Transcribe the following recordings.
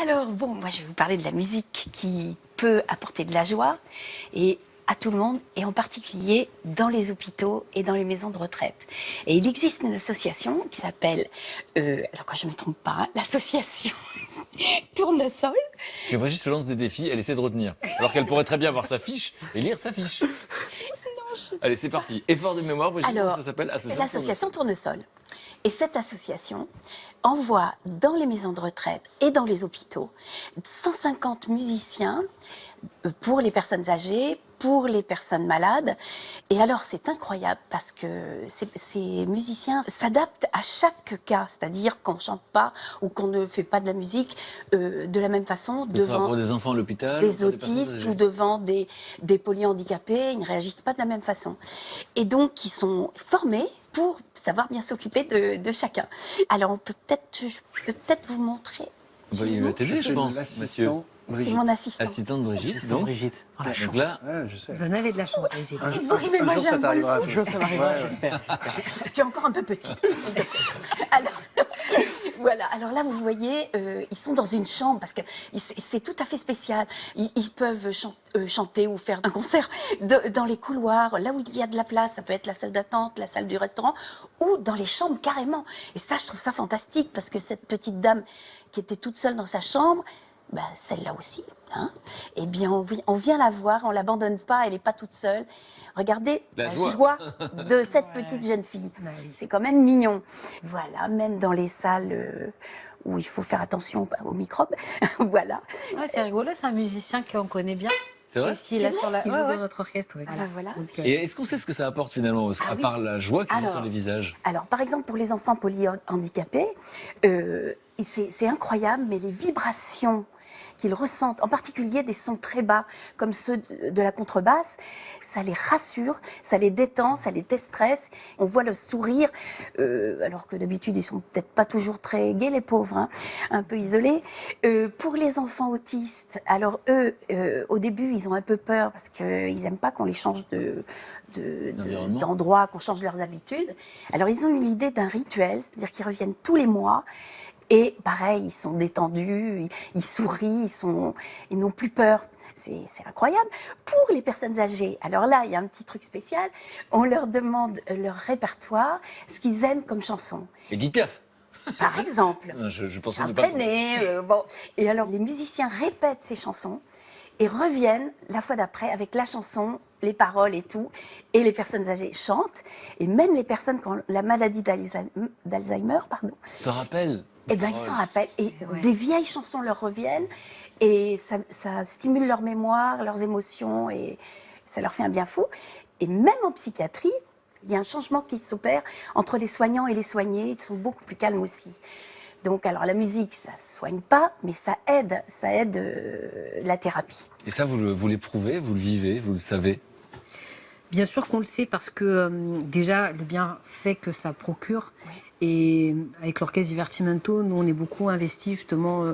Alors, bon, moi, je vais vous parler de la musique qui peut apporter de la joie et à tout le monde, et en particulier dans les hôpitaux et dans les maisons de retraite. Et il existe une association qui s'appelle, alors quand je ne me trompe pas, l'association Tournesol. Parce que Brigitte se lance des défis, elle essaie de retenir. Alors qu'elle pourrait très bien avoir sa fiche et lire sa fiche. Allez, c'est parti. Effort de mémoire, Brigitte, Alors, comment ça s'appelle? l'association Tournesol. Et cette association envoie dans les maisons de retraite et dans les hôpitaux 150 musiciens pour les personnes âgées, pour les personnes malades. Et alors, c'est incroyable parce que ces musiciens s'adaptent à chaque cas, c'est-à-dire qu'on ne chante pas ou qu'on ne fait pas de la musique de la même façon devant pour des enfants à l'hôpital, des autistes ou devant des polyhandicapés. Ils ne réagissent pas de la même façon. Et donc, ils sont formés pour savoir bien s'occuper de chacun. Alors, je peux peut-être vous montrer. Il va t'aider, je pense, Mathieu. C'est mon assistant. Assistante Brigitte. Assistant Brigitte. Oh, la chance. Donc là, Ouais, je sais. Vous en avez de la chance, Brigitte. Un jour, mais moi, j'ai ça un t'arrivera. bon toi. Je ça m'arrivera, Ouais. j'espère. Tu es encore un peu petit. Alors, voilà. Alors là, vous voyez, ils sont dans une chambre parce que c'est tout à fait spécial. Ils peuvent chanter ou faire un concert dans les couloirs, là où il y a de la place. Ça peut être la salle d'attente, la salle du restaurant, ou dans les chambres carrément. Et ça, je trouve ça fantastique parce que cette petite dame qui était toute seule dans sa chambre, ben, celle-là aussi, hein. Eh bien, on vient la voir, on l'abandonne pas, elle n'est pas toute seule. Regardez La la joie. joie de cette petite jeune fille. Bah oui. C'est quand même mignon. Voilà, même dans les salles où il faut faire attention aux microbes. Voilà. Ouais, c'est rigolo, c'est un musicien qu'on connaît bien. c'est vrai? Ici, là, sur la... Qui qui joue joue dans dans notre orchestre. Ah bah voilà. Et est-ce qu'on sait ce que ça apporte finalement, Ah à oui. part la joie qui est Alors, sur les visages? Alors, par exemple, pour les enfants polyhandicapés, c'est incroyable, mais les vibrations qu'ils ressentent, en particulier des sons très bas, comme ceux de la contrebasse, ça les rassure, ça les détend, ça les déstresse. On voit le sourire, alors que d'habitude, ils sont peut-être pas toujours très gais, les pauvres, hein, un peu isolés. Pour les enfants autistes, alors eux, au début, ils ont un peu peur parce qu'ils n'aiment pas qu'on les change D'environnement. d'endroit, qu'on change leurs habitudes. Alors, ils ont eu l'idée d'un rituel, c'est-à-dire qu'ils reviennent tous les mois. Et pareil, ils sont détendus, ils sourient, ils n'ont plus peur. C'est incroyable. Pour les personnes âgées, alors là, il y a un petit truc spécial. On leur demande leur répertoire, ce qu'ils aiment comme chanson. Et Guitef. Par exemple, Je pensais ne pas. entraîner, bon. Et alors, les musiciens répètent ces chansons et reviennent la fois d'après avec la chanson, les paroles et tout. Et les personnes âgées chantent. Et même les personnes qui ont la maladie d'Alzheimer, pardon, Se rappelle. eh ben, ils s'en rappellent. Et Ouais. des vieilles chansons leur reviennent. Et ça stimule leur mémoire, leurs émotions. Et ça leur fait un bien fou. Et même en psychiatrie, il y a un changement qui s'opère entre les soignants et les soignés. Ils sont beaucoup plus calmes aussi. Donc, alors, la musique, ça ne soigne pas, mais ça aide la thérapie. Et ça, vous l'éprouvez, vous le vivez, vous le savez? Bien sûr qu'on le sait parce que déjà, le bienfait que ça procure. Oui. Et avec l'orchestre Divertimento, nous, on est beaucoup investis justement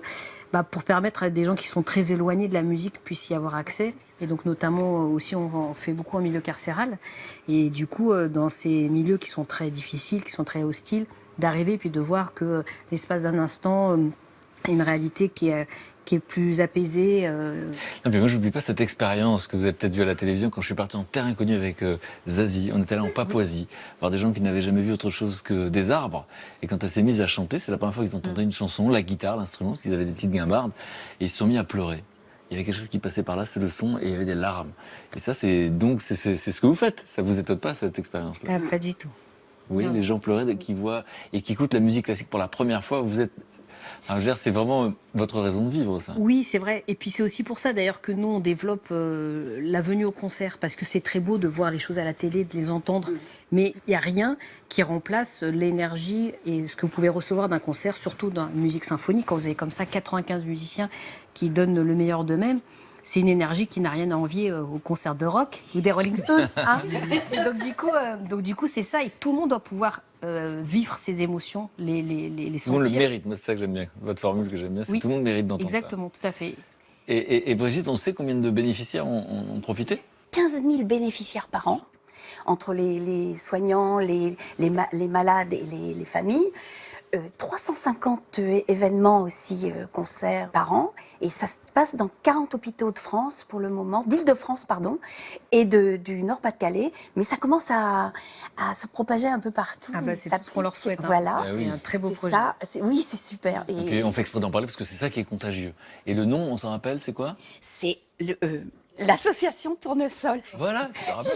pour permettre à des gens qui sont très éloignés de la musique puissent y avoir accès. Et donc, notamment, aussi, on fait beaucoup en milieu carcéral. Et du coup, dans ces milieux qui sont très difficiles, qui sont très hostiles, d'arriver puis de voir que l'espace d'un instant, une réalité qui est plus apaisée. Non, mais moi, j'oublie pas cette expérience que vous avez peut-être vue à la télévision quand je suis parti en terre inconnue avec Zazie. On était allé en Papouasie, voir des gens qui n'avaient jamais vu autre chose que des arbres. Et quand elle s'est mise à chanter, c'est la première fois qu'ils entendaient une chanson, la guitare, l'instrument, parce qu'ils avaient des petites guimbardes. Et ils se sont mis à pleurer. Il y avait quelque chose qui passait par là, c'était le son, et il y avait des larmes. Et ça, c'est ce que vous faites. Ça vous étonne pas, cette expérience-là? Pas du tout. Oui, les gens pleuraient, qui voient et qui écoutent la musique classique pour la première fois. Vous êtes... Enfin, je veux dire, c'est vraiment votre raison de vivre, ça. Oui, c'est vrai. Et puis c'est aussi pour ça d'ailleurs que nous, on développe la venue au concert, parce que c'est très beau de voir les choses à la télé, de les entendre, mais il n'y a rien qui remplace l'énergie et ce que vous pouvez recevoir d'un concert, surtout dans la musique symphonique, quand vous avez comme ça 95 musiciens qui donnent le meilleur d'eux-mêmes. C'est une énergie qui n'a rien à envier au concert de rock ou des Rolling Stones. Hein. Et donc du coup, c'est ça. Et tout le monde doit pouvoir vivre ses émotions, les Tout le monde le sentir. mérite. Moi, c'est ça que j'aime bien. Votre formule que j'aime bien, c'est Oui. tout le monde mérite d'entendre ça. Exactement, tout à fait. Et Brigitte, on sait combien de bénéficiaires ont profité? 15 000 bénéficiaires par an, entre les soignants, les malades et les familles. 350 événements aussi, concerts par an. Et ça se passe dans 40 hôpitaux de France pour le moment, d'Île-de-France, pardon, et du Nord-Pas-de-Calais. Mais ça commence à se propager un peu partout. Ah bah, c'est Ça tout ce qu'on leur souhaite. Hein. Voilà. Ah oui. C'est un très beau C'est projet. ça. Oui, c'est super. Et puis on fait exprès d'en parler parce que c'est ça qui est contagieux. Et le nom, on s'en rappelle, c'est quoi? C'est l'association Tournesol. Voilà, tu te rappelles.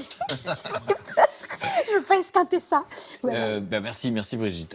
Je veux pas esquinter ça. Voilà. Merci Brigitte.